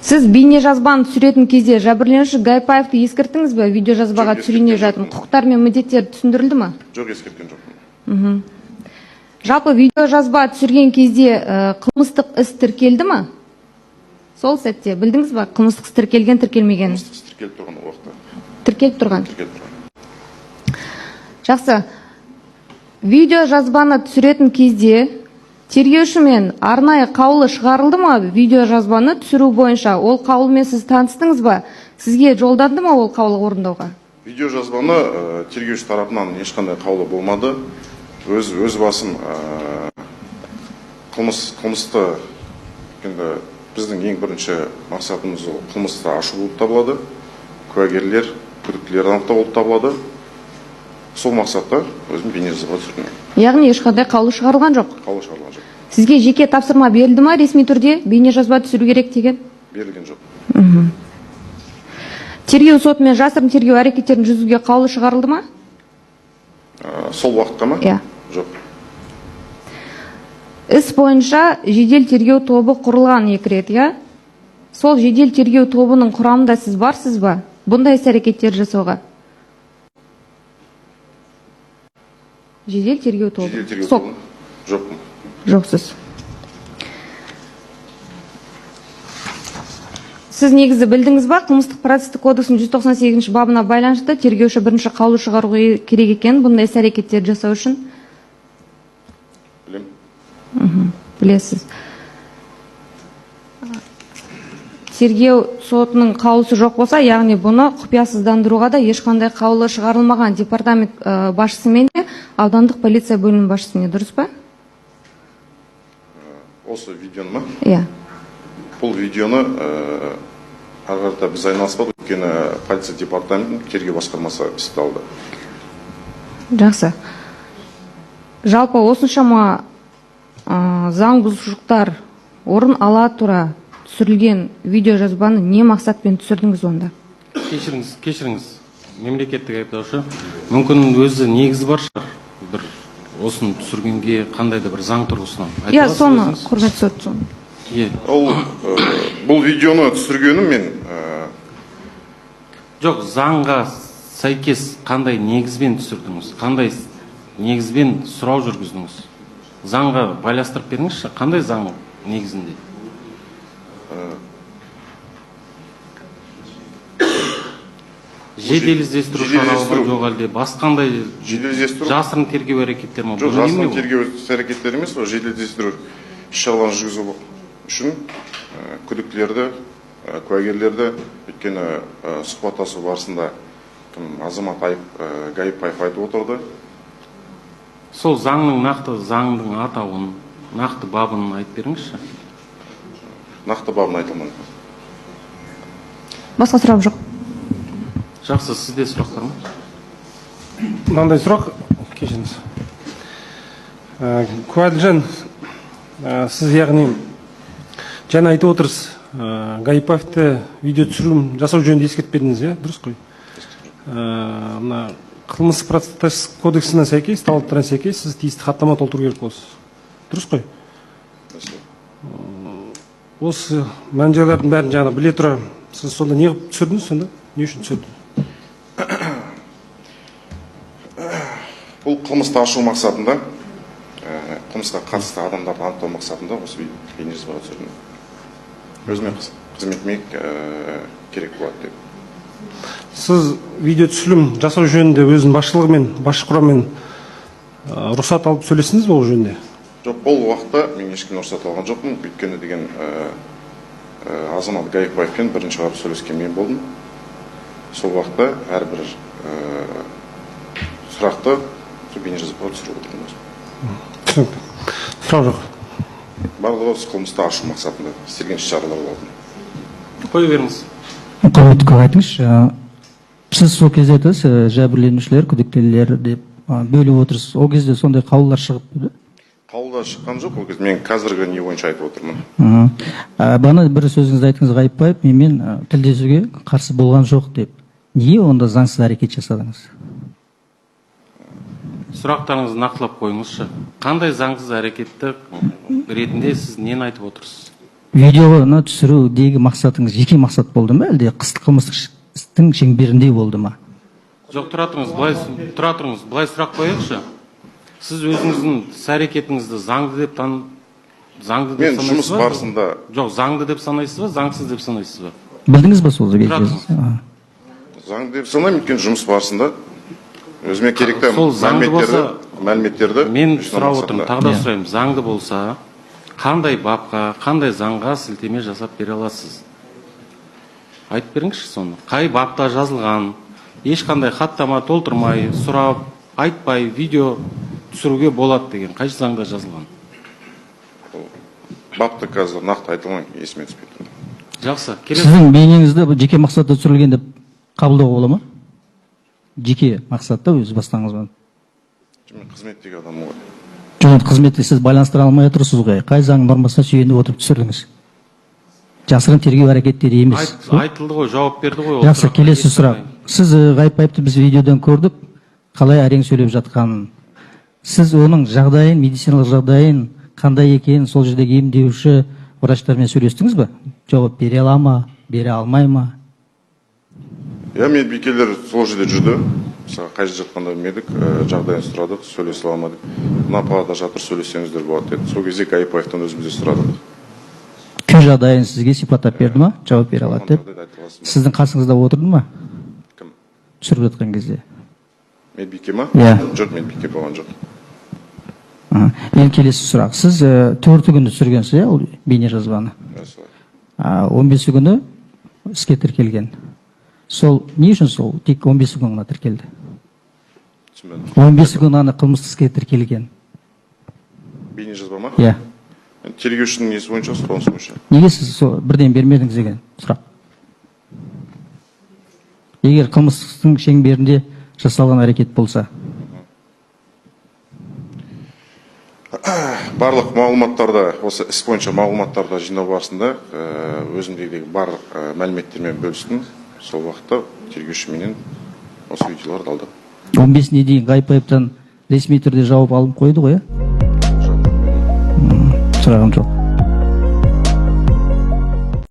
Сіз бейне жазбаны түсіретін кезде жәбірленуші Гайпаевты ескерттіңіз бе? Видео жазбаға түсіруіне жатын құқықтар мен міндеттер түсіндірілді ме? Жоқ, ескерткен жоқпын. Жалпы видео жазба түсірген кезде қылмыстық іс тіркелді ме? Сол сәтте білдіңіз бе? Қылмыстық іс тіркелген, тіркелмеген? Қылмыстық іс тіркеліп тұрған уақытта. Тіркеліп тұрған. Тіркеліп тұрған. Жақсы. Видео жазбаны түсіретін кезде тергеуші мен арнайы қаулы шығарылды ма? Видео жазбаны түсіру бойынша ол қаулымен сіз таныстыңыз ба? Сізге жолданды ма ол қаулы орындауға? Видео жазбаны тергеуші тарапынан ешқандай қаулы болмады. Өз басым қылмысты біздің ең бірінші мақсатымыз қылмысты ашу болып табылады. Куәгерлер, күдіктілерді анықтау болып табылады. Сол мақсатта өзім бейне жазба түсірдім. Яғни ешқандай қаулы шығарылған жоқ? Қаулы шығарылған жоқ. Сізге жеке тапсырма берілді ма ресми түрде бейне жазба түсіру керек деген? Берілген жоқ. Тергеу сотымен жасырын тергеу әрекеттерін жүзуге қаулы шығарылды ма? Сол уақытқа ма? Иә. Жоқ. Іс бойынша жедел тергеу тобы құрылған 2 рет, иә? Сол жедел тергеу тобының құрамында сіз барсыз ба? Бұндай іс әрекеттер жасауға? Жедел тергеу тобы. Жедел тергеу тобы? Жоқпын. Жоқсыз. Сіз негізі білдіңіз ба? Қылмыстық процестік кодекстің 198 бабына байланысты тергеуші бірінші қаулы шығаруы керек екен бұндай іс әрекеттер жасау үшін? Білем. Білесіз. Тергеу сотының қаулысы жоқ болса, яғни бұны құпиясыздандыруға да ешқандай қаулы шығарылмаған департамент басшысымен де аудандық полиция бөлімінің басшысымен, дұрыс па? Осы видеоны ма? Иә. Бұл видеоны ағарда біз айналыспадық, өйткені полиция департаментінің тергеу басқармасы істі алды. Жақсы. Жалпы осыншама заң бұзушылықтар орын ала тұра түсірілген видео жазбаны не мақсатпен түсірдіңіз онда? Кешіріңіз. Мемлекеттік айыптаушы мүмкін өзі негізі бар шығар. Бір осыны түсіргенге қандайды бір заң тұрғысынан. Иә, соны құрмет сот соны. Бұл видеоны түсіргенім мен жоқ, заңға сәйкес қандай негізбен түсірдіңіз? Қандай негізбен сұрау жүргіздіңіз? Заңға байластырып беріңізші, қандай заң негізінде? Жедел іздестіру шаралары жоқ әлде басқандай жасырын тергеу әрекеттер ме? Жоқ, жасырын тергеу әрекеттер емес, жедел іздестіру іс-шараларын жүргізу үшін күдіктілерді, куәгерлерді, өйткені сұхбаттасу барысында азамат Гайпаев айтып отырды. Сол заңның нақты заңның атауын, нақты бабын айтып беріңізші. Нақты бабын айтылмады. Басқа сұрақ жоқ. Жақсы, сізде сұрақтар ма? Мынандай сұрақ, кешіріңіз. Куәлжан, сіз яғни жаңа айтып отырсыз, Гайпаевты видео түсіру жасау жөнінде ескертпедіңіз, иә? Дұрыс қой? Қылмыстық процестік кодексіне сәйкес, талаптарына сәйкес сіз тиісті хаттама толтыру керек болсыз. Дұрыс қой? Осы мән-жайлардың бәрін жаңа біле тұра, сіз сонда не түсірдіңіз сонда? Не үшін түсірдіңіз? Бұл қылмысты ашу мақсатында, қылмысқа қатысты адамдарды анықтау мақсатында осы бейне жазбаға түсірдім. Өзіме қызметіме керек болады деп. Сіз видео түсірілім жасау жөнінде өзінің басшылығымен, басшы құраммен рұқсат алып сөйлесіңіз бе ол жөнінде? Жоқ, бұл уақытта мен ешкімнен рұқсат алған жоқпын. Өйткені деген азамат Гайпаевпен бірінші қарап сөйлескен мен болдым. Сол уақытта әрбір сұрақты бейне жазбаға түсіріп отырмын. Түсінікті. Сұрақ жоқ. Барлығы осы қылмысты ашу мақсатында істелген іс-шаралар болатын. Қоя беріңіз. Құрметті айтыңызшы, сіз сол кезде айтасыз, жәбірленушілер, күдіктілер деп бөліп отырсыз. Ол кезде сондай қаулылар шығып еді? Қаулы шыққан жоқ, ол кезде мен қазіргі не бойынша айтып отырмын. Бана бір сөзіңізді айтыңыз, Гайпаев менімен тілдесуге қарсы болған жоқ деп. Неге онда заңсыз әрекет жасадыңыз? Сұрақтарыңызды нақтылап қойыңызшы. Қандай заңсыз әрекетті ретінде сіз нені айтып отырсыз? видеоны түсірудегі мақсатыңыз жеке мақсат болды ма, әлде қылмыстық істің шеңберінде болды ма? Жоқ, тұра тұрыңыз, былай сұрақ қояйықшы. Сіз өзіңіздің іс-әрекетіңізді заңды деп санайсыз ба? Мен жұмыс барысында... Жоқ, заңды деп санайсыз ба, заңсыз деп санайсыз ба? Білдіңіз ба сол Тұра кезде? тұрыңыз. Заңды деп санаймын, өйткені жұмыс барысында өзіме керекті Сол заңды болса, мәліметтерді мен жинау сұрап отырмын, мақсатында. тағы да сұраймын, заңды болса, қандай бапқа, қандай заңға сілтеме жасап бере аласыз? Айтып беріңізші соны. Қай бапта жазылған, ешқандай хаттама толтырмай, сұрап, айтпай, видео түсіруге болады деген қай заңда жазылған? Бапты қазір нақты айтылған, есіме түспейді. Жақсы, келесі. Сіздің бейнеңізді бұл жеке мақсатта түсірілген деп қабылдауға бола ма? Жеке мақсатта өз бастаңыз. Мен қызметтегі адаммын ғой. Жоқ, қызметте сіз байланыстыра алмай отырсыз ғой. Қай заң нормасына сүйеніп отырып түсірдіңіз? Жасырын тергеу әрекеттері емес. Айтылды ғой, жауап берді ғой. Жақсы, келесі сұрақ. Сіз Ғайыпбаевты біз видеодан көрдік, қалай әрең сөйлеп жатқанын. Сіз оның жағдайын, медициналық жағдайын қандай екенін сол жердегі емдеуші врачтармен сөйлестіңіз ба? Жауап бере ала ма, бере алмай ма? Медбикелер сол жерде жүрді. Мысалы, қай жерде жатқанда білмедік, жағдайын сұрадық, сөйлесе ала ма деп. Мына палата жатыр, сөйлессеңіздер болады деді. Сол кезде Ғайыпбаевтан өзіміз де сұрадық. Күй жағдайын сізге сипаттап берді ма? Жауап бере алады деп. Сіздің қасыңызда отырды ма? Кім? Түсіріп жатқан кезде. Медбике ма? Иә. Жоқ, медбике болған жоқ. Енді келесі сұрақ. Сіз 4 күнді түсіргенсіз, ол бейне жазбаны. 15 күні іске тіркелген. Сол не үшін сол тек 15 күн ғана тіркелді? 15 күн ғана қылмыстық іске тіркелген. Бейне жазба ма? Иә. Тергеушінің несі бойынша сұраныс бойынша. Неге сіз бірден бермедіңіз деген сұрақ? Егер қылмыстың шеңберінде жасалған әрекет болса. Барлық мағлұматтарда, осы іс бойынша мағлұматтарда жинау барысында өзімдегі барлық мәліметтермен бөлістім. Сол уақытта тергеушіменен осы видеоларды алдық. 15-не дейін Ғайыпбаевтан ресми түрде жауап алып қойды ғой, Сұрағым сұрағым жоқ.